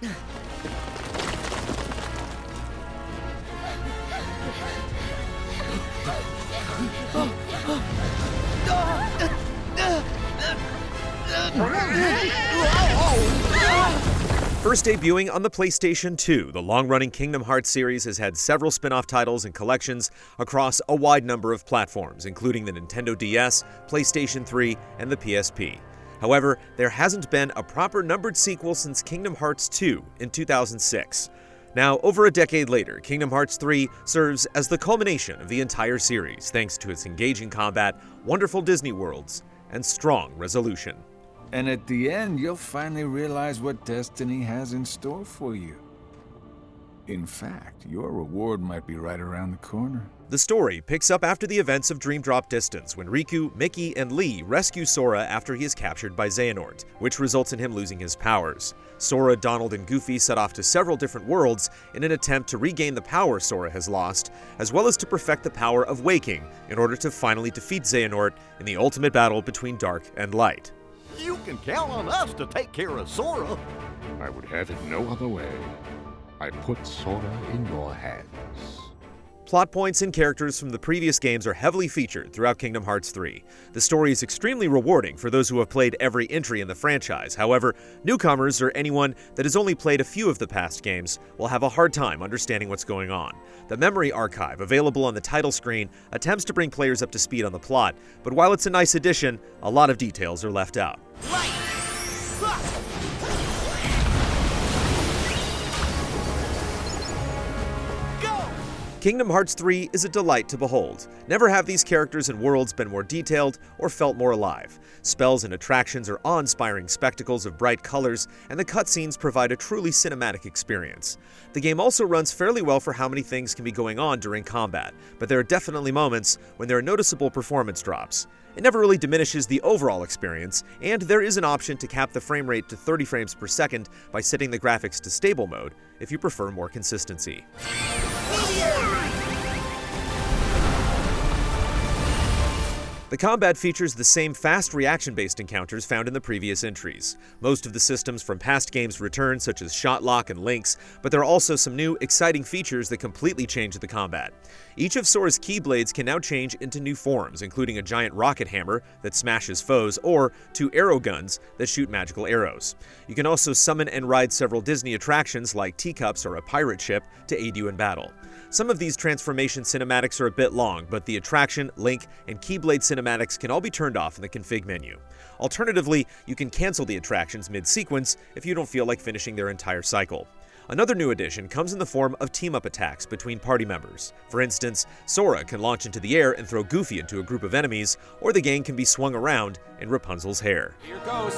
First debuting on the PlayStation 2, the long-running Kingdom Hearts series has had several spin-off titles and collections across a wide number of platforms, including the Nintendo DS, PlayStation 3, and the PSP. However, there hasn't been a proper numbered sequel since Kingdom Hearts 2 in 2006. Now, over a decade later, Kingdom Hearts 3 serves as the culmination of the entire series, thanks to its engaging combat, wonderful Disney worlds, and strong resolution. And at the end, you'll finally realize what destiny has in store for you. In fact, your reward might be right around the corner. The story picks up after the events of Dream Drop Distance, when Riku, Mickey, and Lee rescue Sora after he is captured by Xehanort, which results in him losing his powers. Sora, Donald, and Goofy set off to several different worlds in an attempt to regain the power Sora has lost, as well as to perfect the power of waking in order to finally defeat Xehanort in the ultimate battle between dark and light. You can count on us to take care of Sora. I would have it no other way. I put Sora in your hands. Plot points and characters from the previous games are heavily featured throughout Kingdom Hearts 3. The story is extremely rewarding for those who have played every entry in the franchise. However, newcomers or anyone that has only played a few of the past games will have a hard time understanding what's going on. The memory archive available on the title screen attempts to bring players up to speed on the plot, but while it's a nice addition, a lot of details are left out. Kingdom Hearts 3 is a delight to behold. Never have these characters and worlds been more detailed or felt more alive. Spells and attractions are awe-inspiring spectacles of bright colors, and the cutscenes provide a truly cinematic experience. The game also runs fairly well for how many things can be going on during combat, but there are definitely moments when there are noticeable performance drops. It never really diminishes the overall experience, and there is an option to cap the frame rate to 30 frames per second by setting the graphics to stable mode if you prefer more consistency. The combat features the same fast reaction-based encounters found in the previous entries. Most of the systems from past games return, such as Shotlock and Links, but there are also some new, exciting features that completely change the combat. Each of Sora's Keyblades can now change into new forms, including a giant rocket hammer that smashes foes, or 2 arrow guns that shoot magical arrows. You can also summon and ride several Disney attractions like teacups or a pirate ship to aid you in battle. Some of these transformation cinematics are a bit long, but the attraction, Link, and Keyblade cinematics can all be turned off in the config menu. Alternatively, you can cancel the attractions mid-sequence if you don't feel like finishing their entire cycle. Another new addition comes in the form of team-up attacks between party members. For instance, Sora can launch into the air and throw Goofy into a group of enemies, or the gang can be swung around in Rapunzel's hair. Here goes.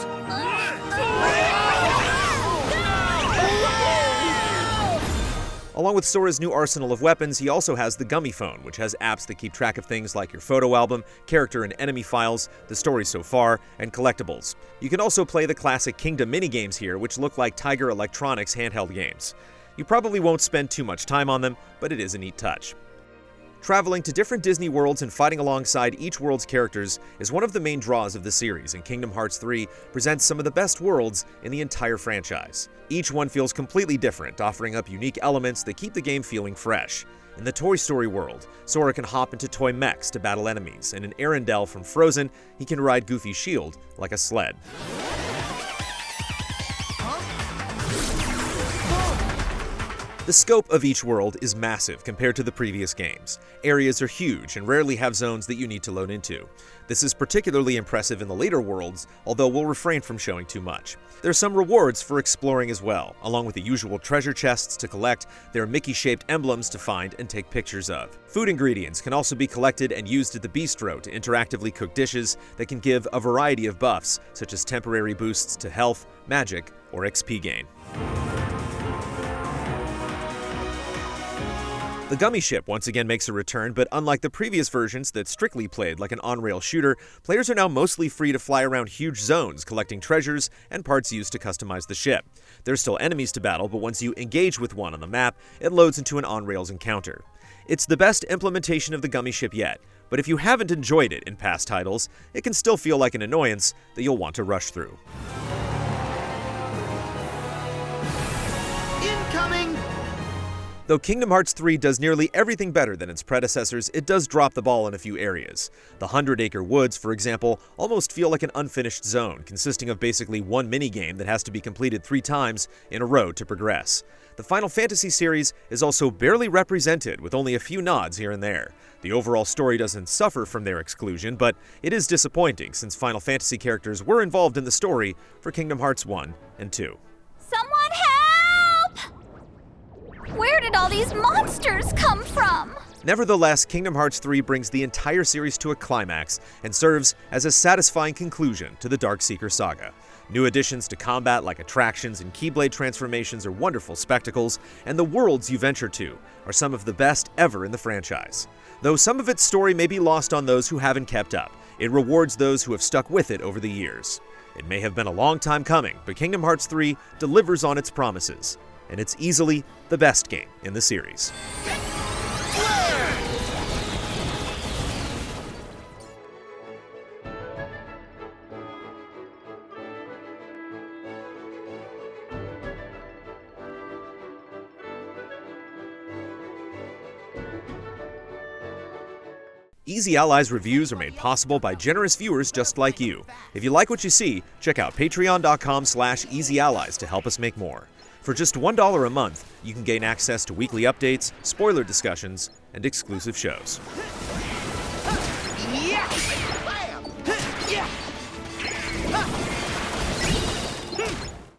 Along with Sora's new arsenal of weapons, he also has the Gummy Phone, which has apps that keep track of things like your photo album, character and enemy files, the story so far, and collectibles. You can also play the classic Kingdom minigames here, which look like Tiger Electronics handheld games. You probably won't spend too much time on them, but it is a neat touch. Traveling to different Disney worlds and fighting alongside each world's characters is one of the main draws of the series, and Kingdom Hearts 3 presents some of the best worlds in the entire franchise. Each one feels completely different, offering up unique elements that keep the game feeling fresh. In the Toy Story world, Sora can hop into toy mechs to battle enemies, and in Arendelle from Frozen, he can ride Goofy's shield like a sled. The scope of each world is massive compared to the previous games. Areas are huge and rarely have zones that you need to load into. This is particularly impressive in the later worlds, although we'll refrain from showing too much. There are some rewards for exploring as well. Along with the usual treasure chests to collect, there are Mickey-shaped emblems to find and take pictures of. Food ingredients can also be collected and used at the bistro to interactively cook dishes that can give a variety of buffs, such as temporary boosts to health, magic, or XP gain. The Gummy Ship once again makes a return, but unlike the previous versions that strictly played like an on-rail shooter, players are now mostly free to fly around huge zones, collecting treasures and parts used to customize the ship. There's still enemies to battle, but once you engage with one on the map, it loads into an on-rails encounter. It's the best implementation of the Gummy Ship yet, but if you haven't enjoyed it in past titles, it can still feel like an annoyance that you'll want to rush through. Incoming! Though Kingdom Hearts 3 does nearly everything better than its predecessors, it does drop the ball in a few areas. The 100-acre woods, for example, almost feel like an unfinished zone, consisting of basically one minigame that has to be completed 3 times in a row to progress. The Final Fantasy series is also barely represented, with only a few nods here and there. The overall story doesn't suffer from their exclusion, but it is disappointing since Final Fantasy characters were involved in the story for Kingdom Hearts 1 and 2. Someone help! Where did all these monsters come from? Nevertheless, Kingdom Hearts 3 brings the entire series to a climax and serves as a satisfying conclusion to the Darkseeker saga. New additions to combat like attractions and Keyblade transformations are wonderful spectacles, and the worlds you venture to are some of the best ever in the franchise. Though some of its story may be lost on those who haven't kept up, it rewards those who have stuck with it over the years. It may have been a long time coming, but Kingdom Hearts 3 delivers on its promises, and it's easily the best game in the series. Easy Allies reviews are made possible by generous viewers just like you. If you like what you see, check out patreon.com/easyallies to help us make more. For just $1 a month, you can gain access to weekly updates, spoiler discussions, and exclusive shows. Yeah! Bam! Yeah!